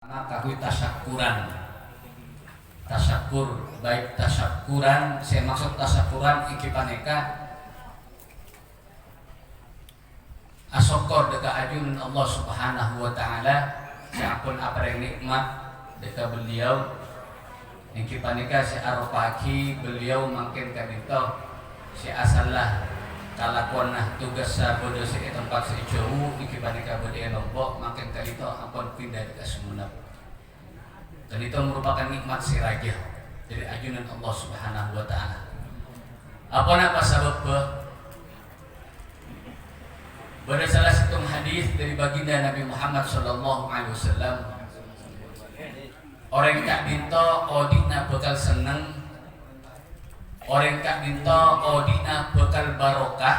Kahui tasyakuran, tasyakur baik tasyakuran, saya maksud tasyakuran iki paneka asokor deka ajun Allah Subhanahu wa taala siapun apa yang nikmat deka beliau iki paneka si arupaki beliau makin kadito si asalah kalakuanah tugas sabodo si tempat si jauh iki paneka bode lombok makin kadito ampun pindah deka semunap. Dan itu merupakan nikmat si raja dari ajunan Allah Subhanahu wa taala. Apa sebab pada salah satu hadis dari baginda Nabi Muhammad sallallahu alaihi wasallam, orang tak dinto odina bakal seneng, orang tak dinto odina bakal barokah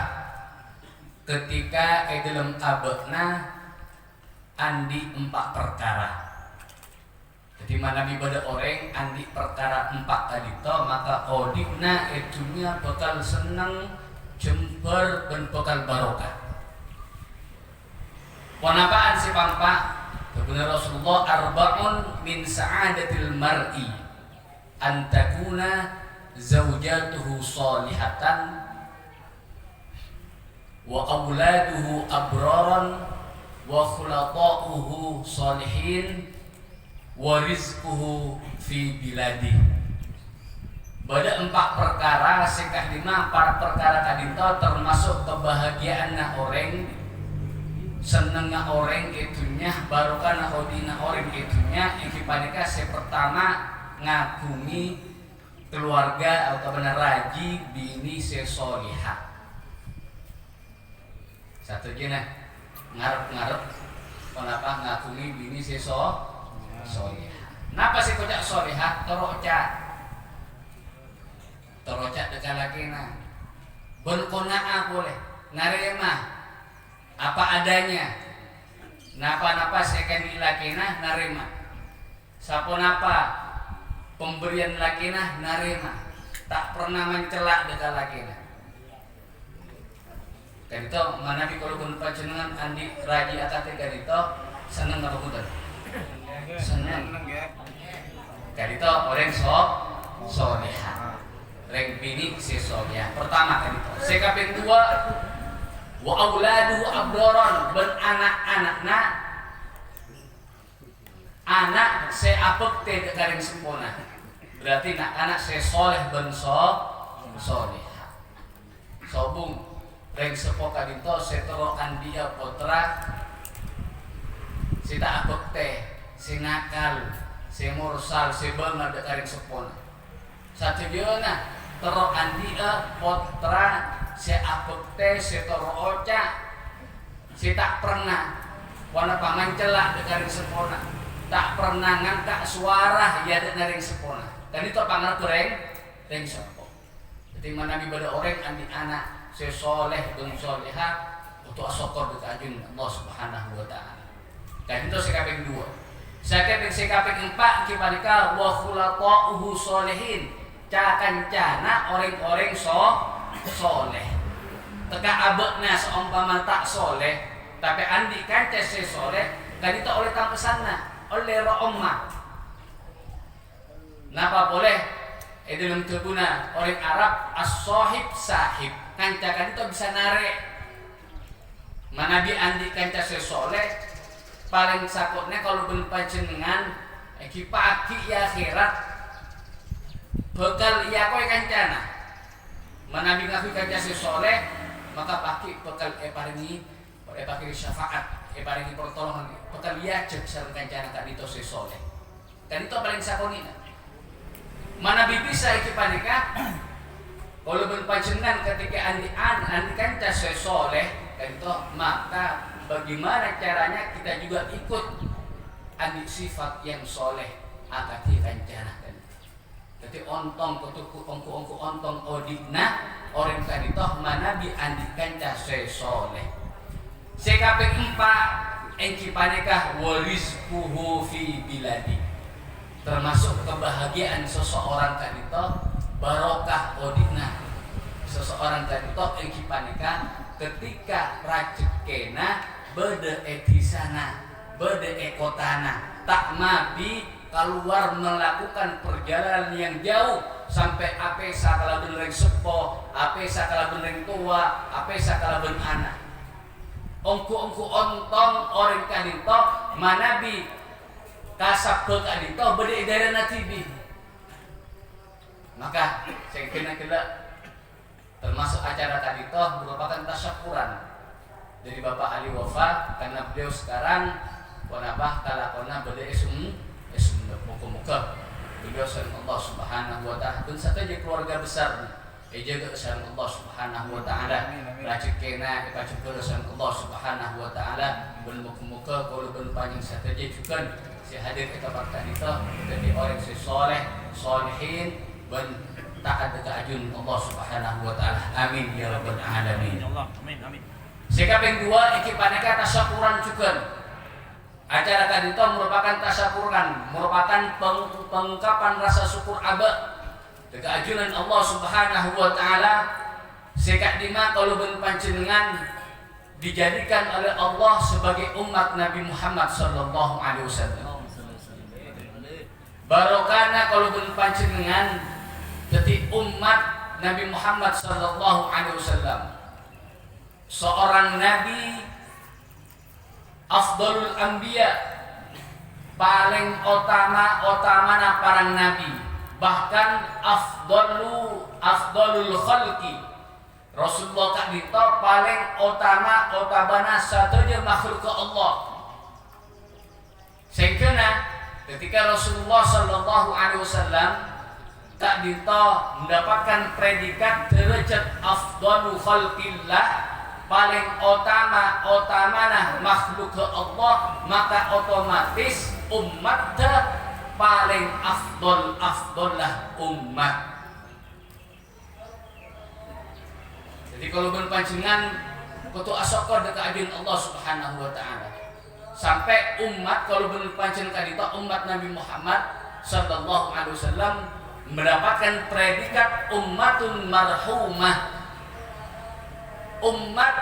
ketika dalam abekna andi 4 perkara. Jadi mana pada orang andi perkara 4 tadi to maka odikna itunya bakal senang jember dan bakal barokah. Wanapaan si pampa benar Rasulullah arba'un min sa'adatil mar'i antakuna zaujatuhu salihatan wa auladuhu abraran wa khulaqa'uhu salihin warizquhu fi biladi. Pada 4 perkara sekah 5 para perkara kadinto termasuk kebahagiaan orang, senengnya orang itunya, barokah odina orang itunya. Iki panika pertama ngagumi keluarga atau benar raji bini sesolihah. Satu jena ngarep-ngarep kenapa ngagumi bini solihah. Napa sih kocak solihah? Terocak dekat lagi na. Berkonaa boleh, narema apa adanya. Napa saya kan laki na narema. Sapo napa pemberian laki na narema. Tak pernah mencelak dekat laki na. Kadito mana di kalau pun panjenengan andi raji akate kadito seneng apa punten? Senang. Kadito orang solihah. Reng bini si solihah. Pertama kadito. Sekaping 2 wa auladuhu abroron ben anak-anakna anak se apek te garing sempurna. Berarti anak se soleh ben solihah. Sobung reng sepo kadito se terokan dia putra sita apek teh si nakal, si mursal, si banget dekaring sepona. Satu dia tero andia potra si apekte, si toro oca, si tak pernah wana pangan celak dekaring sepona, tak pernah ngangkat suara ya dekaring sepona. Dan itu pangan reng sepo. Jadi mana ibadah orang andi anak si soleh dan solehah untuk asokor dekajun Allah Subhanahu wa taala. Dan itu sekaping 2. Sekaping 4 kipanika wa khulaqa'uhu sholihin. Cana orang-orang soleh. Teka abekna seumpama tak soleh, tapi andi kanca se soleh, kan itu oleh tampesana, oleh ro'omma. Napa boleh? Dalam kebuna orang Arab as-sahib sahib. Kanca kan itu bisa narik. Mana di andi kanca se soleh paling sakutnya kalau berpanjenengan pagi ya akhirat bekal iya kowe kancana menabi ngaku kanca soleh maka pagi bekal paringi syafaat paringi pertolongan bekal iya cek sareng kancana kan itu soleh kan itu paling sakonina mana bisa iki panika kalau berpanjenengan ketika andi kanca soleh kan itu maka bagaimana caranya kita juga ikut andi sifat yang soleh akati kancanakan. Jadi ontong kutuku ongku ontong odikna orang tadi toh mana bi andi kanca soleh. Sekaping 4 engki panekah warizquhu fi biladi. Termasuk kebahagiaan seseorang tadi toh barokah odikna. Seseorang tadi toh engki panekah ketika rajekena bede etisana bede ekotana tak mabi keluar melakukan perjalanan yang jauh sampai ape sakala benereng sepo, ape sakala benereng tua, ape sakala ben anak. Ongku ontong orang kadito manabi kasab ke kadito bede daerah tibi. Maka saya kena termasuk acara kadito merupakan tasyakuran dari Bapak Ali Wafa karena beliau sekarang wanabah kalakona bede esum muka-muka beliau sareng Allah Subhanahu wa taala pun saja keluarga besar jaga sareng Allah Subhanahu wa taala rajekena ipacukeur sareng Allah Subhanahu wa taala ben muka-muka kalau ben panjang saja juga si hadir ke tempat kadito dari orang si soleh solehin ben taat ka ajun Allah Subhanahu wa taala amin ya rabbal alamin Allah amin amin sikap yang dua iki paneka tasyakuran juga. Acara kadito merupakan tasyakuran, merupakan pengungkapan rasa syukur abad dekat ajunan Allah Subhanahu wa taala. Sekak dima kalau ben panjenengan dijadikan oleh Allah sebagai umat Nabi Muhammad sallallahu alaihi wasallam. Barokana kalau ben panjenengan jadi umat Nabi Muhammad sallallahu alaihi wasallam. Seorang nabi afdalul anbiya paling utamana para nabi, bahkan afdalul khalqi Rasulullah kadito paling utamana satunya makhluk Allah. Sehingga ketika Rasulullah sallallahu alaihi wasallam kadito mendapatkan predikat derajat afdalul khalqillah paling utamana makhluk Allah, maka otomatis umat paling afdollah umat. Jadi kalau berpancingan kutu asokor dekat ajun Allah Subhanahu wa taala. Sampai umat kalau berpancingan kadita umat Nabi Muhammad sallallahu alaihi wasallam mendapatkan predikat ummatun marhumah. Umat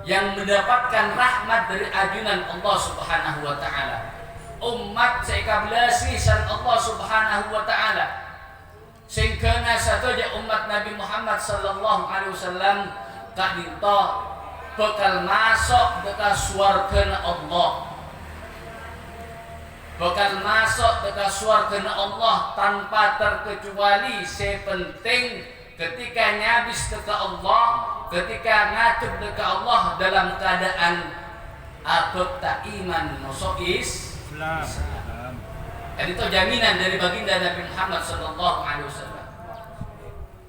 yang mendapatkan rahmat dari ajunan Allah Subhanahu wa taala. Umat seikablasi san Allah Subhanahu wa taala. Sehingga satunya umat Nabi Muhammad sallallahu alaihi wasallam kadito bakal masuk dekat swarga Allah. Bakal masuk dekat swarga Allah tanpa terkecuali sepenting ketika nyabis dekat Allah, ketika ngadep dekat Allah dalam keadaan abad tak iman nosois Islam. Jadi itu jaminan dari baginda Nabi Muhammad sallallahu alaihi wasallam.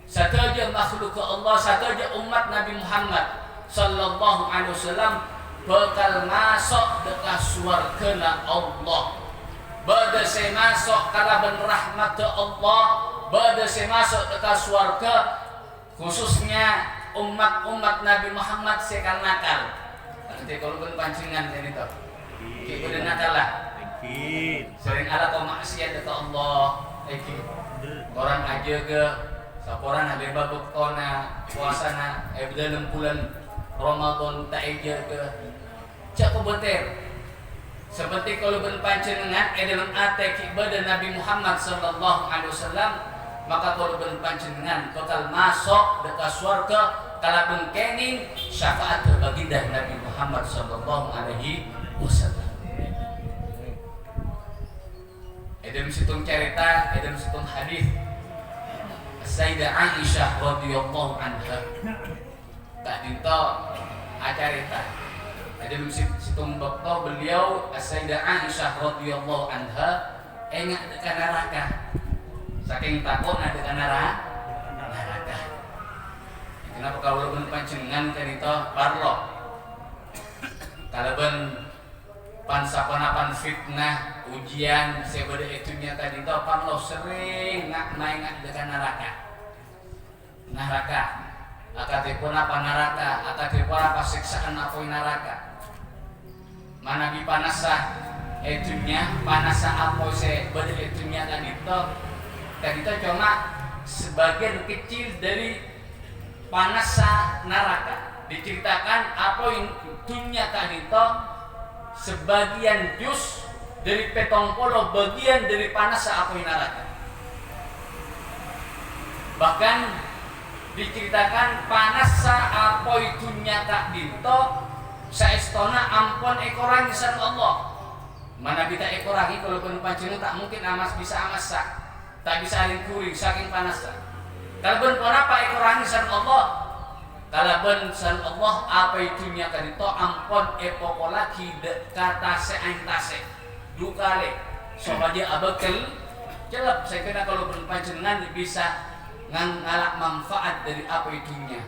Satu aja makhluk Allah, satu aja umat Nabi Muhammad sallallahu alaihi wasallam bakal masuk dekat surga Allah. Bada saya masuk kalaban rahmat Allah, bada saya masuk dekat surga, khususnya umat Nabi Muhammad sekal nakal. Nanti kalau pun pancingan ini tuh, kita udah nakal lah. Sering ada kau maksiat dekat Allah, orang aja ke, saporan ada babuk tona puasana, dalam bulan Ramadan tak aja ke, cak kau beter. Seperti kalau berpancingan dalam ate ibadah Nabi Muhammad sallallahu alaihi wasallam, maka kalau berpancingan bakal masuk dekat surga kala bengkening syafaat baginda Nabi Muhammad sallallahu alaihi wasallam. Edem situng cerita, edem situng hadis Sayyidah Aisyah radhiyallahu anha. Tak dinto acarita. Edem situng bakto beliau Sayyidah Aisyah radhiyallahu anha enggak dekat neraka. Saking takut ada neraka. Kenapa kalau ben pancengan kanita parlo? Kalau ben pansapanapan fitnah ujian sebeda itunya kanita parlo sering ngak dekat neraka. Akatipun apa neraka, akatipun apa siksaan apa neraka. Mana di panasa itunya, panasa apa sebeda itunya kanita cuma sebagian kecil dari panasa neraka. Diceritakan apa yang dunia kanito sebagian jus dari 70 bagian dari panas api neraka. Bahkan diceritakan panas api dunya kak dinto saestona ampun ekorangi san Allah. Mana kita ekorangi kalau pun panjenengan tak mungkin amas bisa amas tak bisa alin kuring saking panas. Kalau pun apa ekorangi san Allah? Kalau pun san Allah apa itunya kak dinto ampun epoko lagi kata seantase dukale sobaja abakel jelap saya kira kalau pun panjenengan bisa ngalak manfaat dari apa itunya.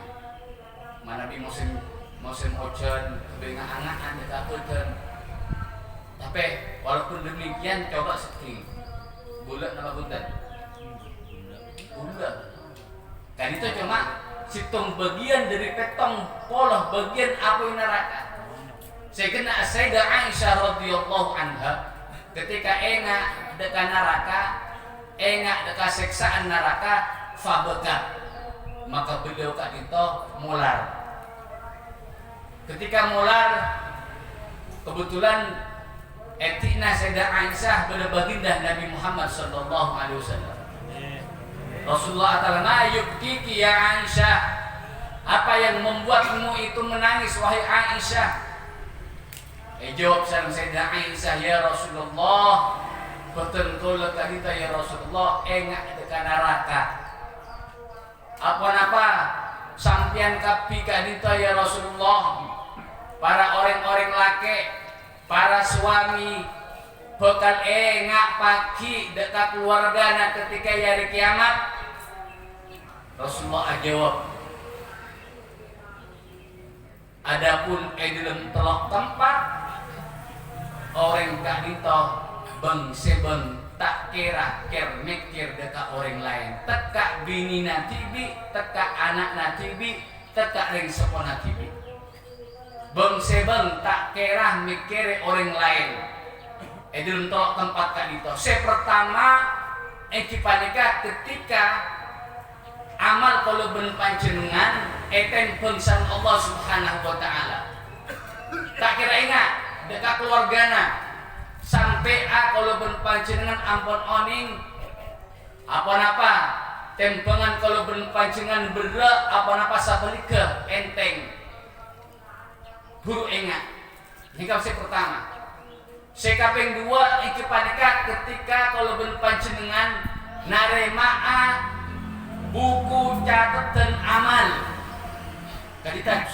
Mana di musim hujan dengan anak ada hujan. Tapi walaupun demikian coba setting bulat nama bundan. Bulat. Kan itu cuma situng bagian dari petong poloh bagian api neraka. Saya kena Sayyidah Aisyah radhiyallahu anha ketika engak dekat neraka, engak dekat siksaan neraka fabeka, maka beliau kak itu mular. Ketika mular kebetulan etikna Sayyidah Aisyah pada baginda Nabi Muhammad sallallahu alaihi wasallam. Rasulullah ta'ala yubkiki ya Aisyah, apa yang membuatmu itu menangis wahai Aisyah? Jawab Sayyidah Aisyah, ya Rasulullah, betul kita ya Rasulullah engak dekat neraka. Apa-apa sampian kapi kadita ya Rasulullah, para orang-orang laki, para suami bakal engak pagi dekat keluarganya ketika hari kiamat. Rasulullah jawab, adapun dalam telok tempat orang kadita bang tak kira mikir dekat orang lain, tekak bini natibi, tekak anak natibi, tekak ring sepona tibi. Bang tak kira mikir orang lain. Dalam tolak tempat kadito. Pertama, panika ketika amal kalau ben panjenengan eten bangsan Allah Subhanahu wa taala. Tak kira ingat dekat keluargana. Sampai kalau berpanjenengan ampun oning apa-apa tempengan kalau berpanjenengan berak apa-apa sabelika enteng buru ingat. Ini kapsi pertama. Sekaping dua iki panika ketika kalau berpanjenengan naremaa buku catatan amal kadita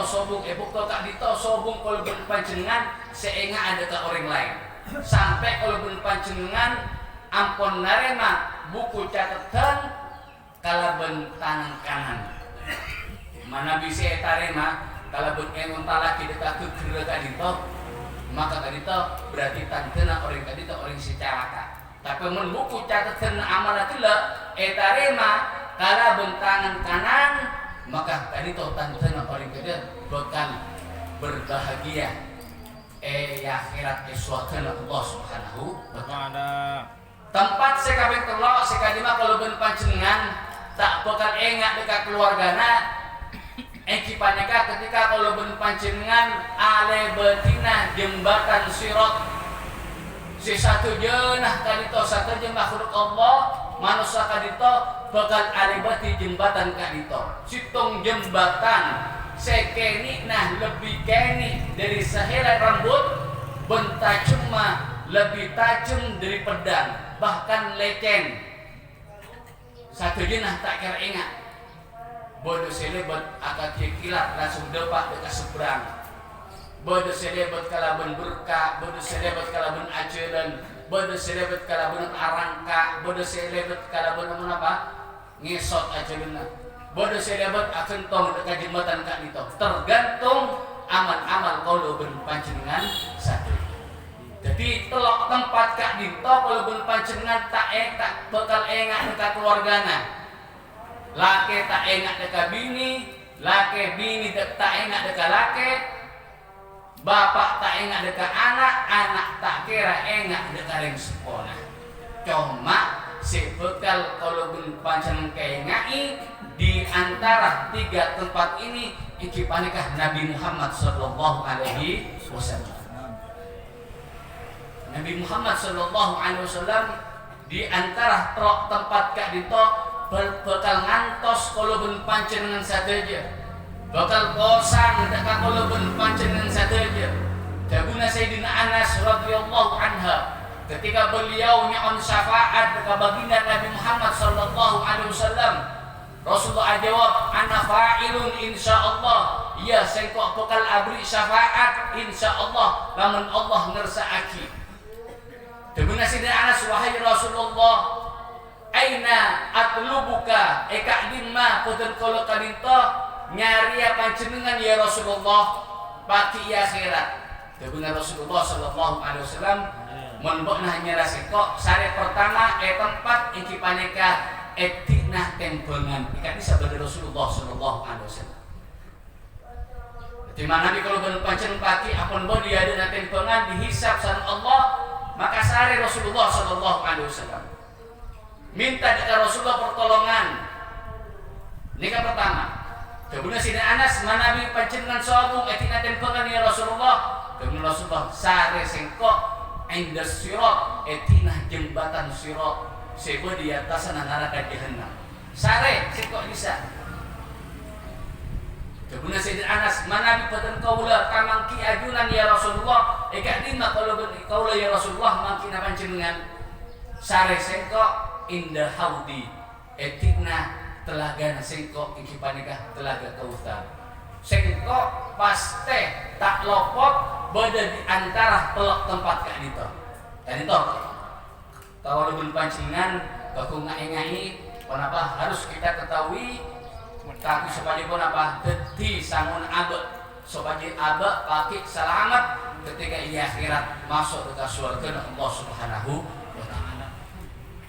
sobung buka kadita sobung kalau berpanjenengan seenga ada ke orang lain sampai kalau berpanjenengan ampun narema buku catatan kalaben tangan kanan mana bisa tarema kalaben engon talaki dekat ke kadita maka kadita berarti tantena orang kadita orang secara tapi mun buku catatan amal itulah tarema kalaben tangan kanan maka tadi tahu tantana paling gede bakal berbahagia akhirat suatu Allah Subhanahu wa taala. Tempat sekabeh telok sekadima kalau ben panjenengan tak bakal engak dekat keluargana panika ketika kalau ben panjenengan ale betina jembatan sirat si satu jeunah kadito satu jeung makhluk Allah manusia kadito bakal alibati jembatan kadito situng jembatan sekeni nah lebih keni dari sehelai rambut bentar cuma lebih tajam dari pedang bahkan lecen satu jenah tak kira ingat bodoh selebet akad kilat langsung depak dekat seberang bodoh selebet kalaban berkah bodoh selebet kalaban ajaran bodoh selebet kalaban arangka bodoh selebet kalaban apa ngesot ajaran bodoh selebet akan tong dekat jembatan kak itu tergantung amal-amal kalau berpanjenengan satu. Jadi telok tempat kak dito kalau berpanjenengan tak bakal engak dekat keluargana. Laki tak engak dekat bini, laki bini tak engak dekat laki, bapak tak engak dekat anak, anak tak kira engak dekat ring sekolah. Cuma si bekal kalau berpanjenengan kengai di antara tiga tempat ini iki panikah Nabi Muhammad sallallahu alaihi wasallam. Nabi Muhammad sallallahu alaihi wasallam di antara tempat kak dito bakal ngantos kalau ben panjenengan sadeja, bakal kosang dekat kalau ben panjenengan sadeja. Dabuna Sayyidina Anas radhiyallahu anha ketika beliau nyaon syafaat dekat baginda Nabi Muhammad sallallahu alaihi wasallam, Rasulullah jawab, ana fa'ilun insyaallah. Ya sengkok bakal abri syafaat insyaallah lamun Allah ngersaaki. Dabuna Sayyidina Anas, wahai Rasulullah, aina atlubuka eka dimma putun kala kadinto nyari panjenengan ya Rasulullah pati akhirat. Dabuna Rasulullah sallallahu alaihi wasallam menbokna nyara sengkok sare pertama tempat iki paneka etikna tempengan ikan bisa pada Rasulullah sallallahu alaihi wasallam. Di mana Nabi kalau berpancen pati apun bo dia ada tempengan dihisab san Allah, maka sare Rasulullah sallallahu alaihi wasallam minta dekat Rasulullah pertolongan. Nika pertama. Kemudian Sayyidina Anas manabi panjenengan sawu etikna tempengan ya Rasulullah. Kemudian Rasulullah sare sengkok inda sirat etikna jembatan sirat sebo di atas neraka jahanam. Sare sengkok bisa. Kemudian Sayyidina Anas manabi peten kaula kamangki ajunan ya Rasulullah eka dina kaula ya Rasulullah mangkina panjenengan sare sengkok indah haudi etikna telaga sengkok iki panikah telaga Kautsar. Sengkok paste tak lopot beda di antara pelok tempat kak dito. Tadi toh kalau belum pancingan baku ngai-ngai kenapa harus kita ketahui tapi supaya pun apa deti sangun abe supaya abe pakai selamat ketika ia akhirat masuk ke surga Allah Subhanahu wa taala.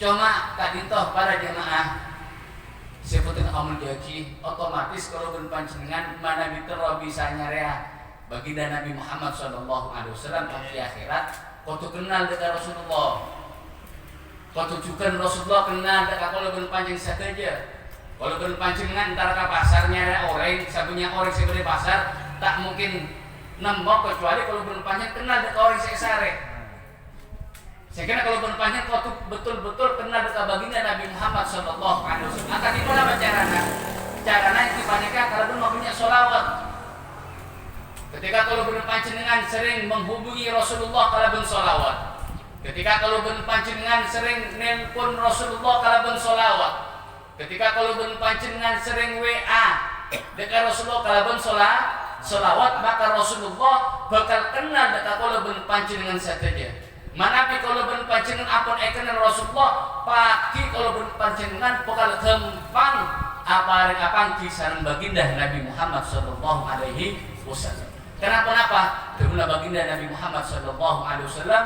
Cuma tadi toh para jemaah sebutin amal jaki otomatis kalau berpancingan mana mitero bisa nyarea baginda Nabi Muhammad sallallahu alaihi wasallam di akhirat kau kenal dengan Rasulullah, kau tunjukkan Rasulullah kenal dengan kalau berpancing saja. Kalau berpancingan antara ke pasarnya orang sabunya orang sebagai pasar tak mungkin nembok kecuali kalau berpancing kenal dengan orang sesare. Saya kira kalau berpanjang kau betul-betul kenal dengan baginda Nabi Muhammad sallallahu alaihi wasallam. Akan itu apa caranya? Caranya itu banyaknya kalau pun mau punya sholawat. Ketika kalau berpanjenengan sering menghubungi Rasulullah kalau pun sholawat. Ketika kalau berpanjenengan sering nelpon Rasulullah kalau pun sholawat. Ketika kalau berpanjenengan sering WA dekat Rasulullah kalau pun sholawat, maka Rasulullah bakal kenal dekat kalau berpanjenengan saja. Manapi kalau berpancingan apun eken Rasulullah pagi kalau berpancingan pokal gempang apa kisah baginda Nabi Muhammad sallallahu alaihi wasallam. Kenapa? Karena baginda Nabi Muhammad sallallahu alaihi wasallam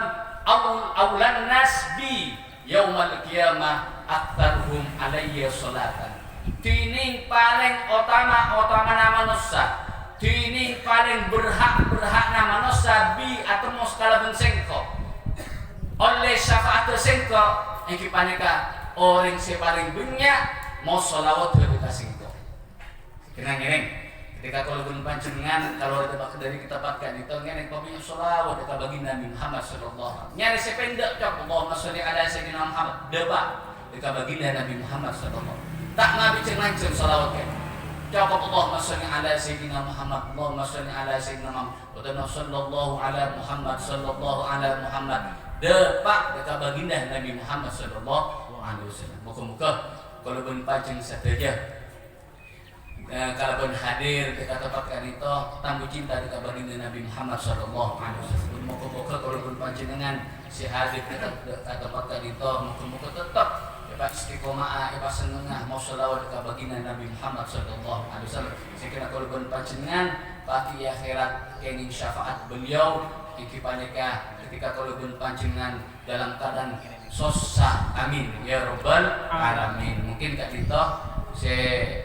aulan nasbi yaumal qiyamah aktsaruhum alayya salatan. Tining paling utama nama nusa. Tining paling berhak nama nusa bi atau moskala bensengko. Oleh syafaat sengko yang kipaneka orang si paling banyak mau sholawat lebih sengko. Kenang-kenang ketika kalau pun panjenengan kalau ada dari kita pakai itu ngeneng papinya sholawat dekat baginda Nabi Muhammad sallallahu alaihi wasallam. Nyari sependek cak Allahumma sholli ala sayyidina Muhammad debat dekat baginda Nabi Muhammad sallallahu alaihi wasallam. Tak nabi ceng sholawat kan. Cak Allahumma sholli ala sayyidina Muhammad, Allahumma sholli ala sayyidina Muhammad, wa sallallahu ala Muhammad sallallahu ala Muhammad. Depak dekat baginda Nabi Muhammad sallallahu alaihi wasallam. Muka-muka kalau pun panjang saja kalau pun hadir dekat tempat kanito tangguh cinta dekat baginda Nabi Muhammad sallallahu alaihi wasallam. Muka-muka kalau pun panjenengan si hadir dekat tempat kanito muka-muka tetap dapat istiqomah, dapat senengah mau selawat dekat baginda Nabi Muhammad sallallahu alaihi wasallam. Saya kira kalau pun panjenengan pagi akhirat kening syafaat beliau iki paneka ketika kalau pun pancingan dalam keadaan sosah amin ya robbal alamin. Mungkin kak Tito saya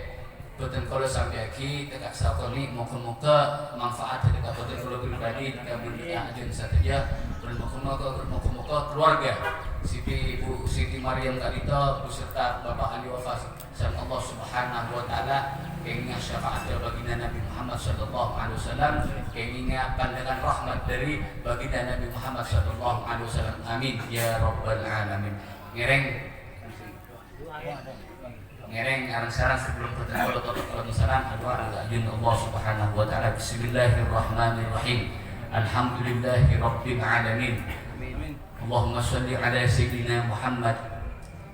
betul kalau sampai lagi dekat sakoni moga-moga manfaat dekat betul kalau pribadi dekat dunia aja saja dan moga-moga keluarga Ibu Siti Maryam kak Tito beserta Bapak Ali Wafas sama Allah Subhanahu wa taala keinginan syafaat dari baginda Nabi Muhammad sallallahu alaihi wasallam, keinginan pandangan rahmat dari baginda Nabi Muhammad sallallahu alaihi wasallam. Amin ya rabbal alamin. Ngereng arang-sarang sebelum kita berdoa salam doa ajun Allah Subhanahu wa taala. Bismillahirrahmanirrahim. Alhamdulillahi rabbil alamin. Allahumma shalli ala sayyidina Muhammad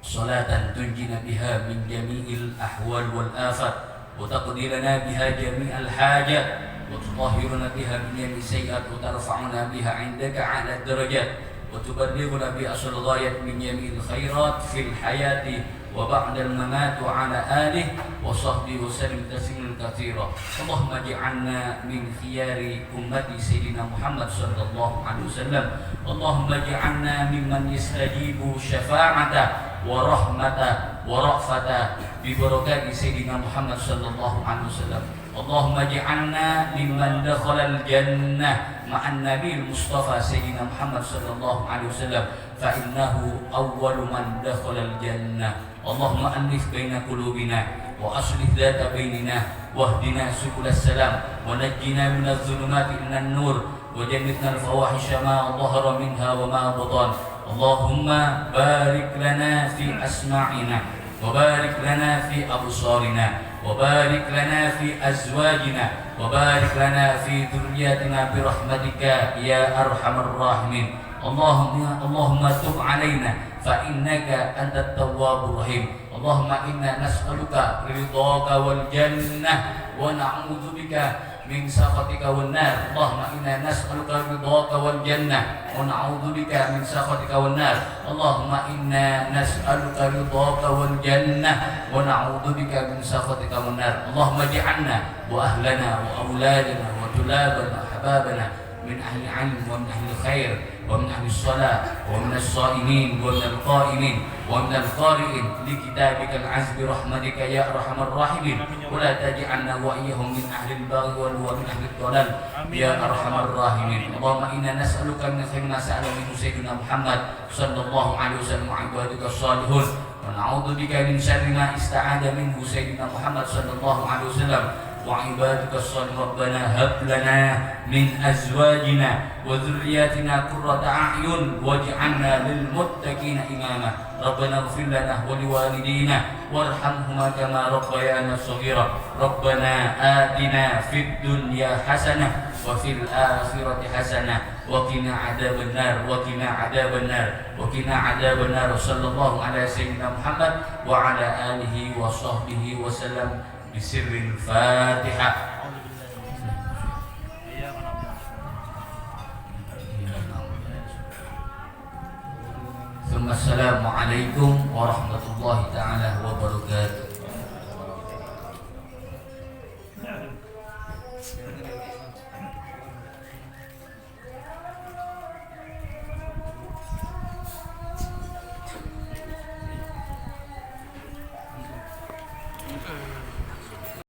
salatan tunjina biha min jami'il ahwal wal afat wa taqdirana biha jami'al hajat wa tutahhiruna biha min jami'i sayyi'at wa tarfa'una biha 'indaka 'ala darajat wa tuballighuna bi asal ghayat min jami'il khairat fil hayati wa ba'dal mamat wa 'ala alihi wa sahbihi wa sallim tasliman katsira. Allahumma ij'alna min khiyari ummati sayyidina Muhammad sallallahu alaihi wasallam. Allahumma ij'alna mimman yastajibu syafa'ata wa rahmata wa ra'fata bi barakati sayyidina Muhammad sallallahu alaihi wasallam. Allahumma ij'alna mimman dakhala al-jannah ma'an nabiyil mustafa sayyidina Muhammad sallallahu alaihi wasallam fa innahu awwalu man dakhala al-jannah. Allahumma alif baina qulubina wa aslih dhata bainina wahdina subulas salam wa najjina minadh dhulumati ilan nur wa jannibna al-fawahisha ma dhahara minha wa ma batan. Allahumma barik lana fi asma'ina wa barik lana fi absarina wa barik lana fi azwajina wa barik lana fi dhurriyyatina bi rahmatika ya arhamar rahimin. Allahumma tub alaina fa innaka antat tawwabur rahim. Allahumma inna nas'aluka ridhaka wal jannah wa na'udzu bika min sakhatika wan nar. Allahumma inna nas'aluka ridhaka wal jannah wa na'udzu bika min sakhatika wan nar. Allahumma inna nas'aluka ridhaka wal jannah wa na'udzu bika min sakhatika wan nar. Allahumma ij'alna wa ahlana wa auladana wa tulabana wa hababana min ahli ilm wa min ahli khair wa min ahli salat wa min as-saimin wa min al-qaimin wa min al-qari'in li kitabikal azbi rahmatika ya arhamar rahimin. Wa la taj'alna wa iyyahum min ahli al-baghi wa min ahli ad-dalal ya arhamar rahimin. Allahumma inna nas'aluka min khairin ma sa'ala minhu sayyidina Muhammad sallallahu alaihi wasallam wa ibadika salihun wa na'udzu bika min syarri ma ista'ada minhu sayyidina Muhammad sallallahu alaihi wasallam wa ibadika shalih. Rabbana hab lana min azwajina wa dhurriyyatina qurrata a'yun waj'alna lil muttaqina imama. Rabbana ighfir lana wa liwalidina warhamhuma kama rabbayana shaghira. Rabbana atina fid dunya hasanah wa fil akhirati hasanah wa qina adzabannar wa qina adzabannar wa qina adzabannar. Sallallahu ala sayyidina Muhammad wa ala alihi wa sahbihi wa sallam bisirril Fatihah. Assalamualaikum warahmatullahi taala wabarakatuh.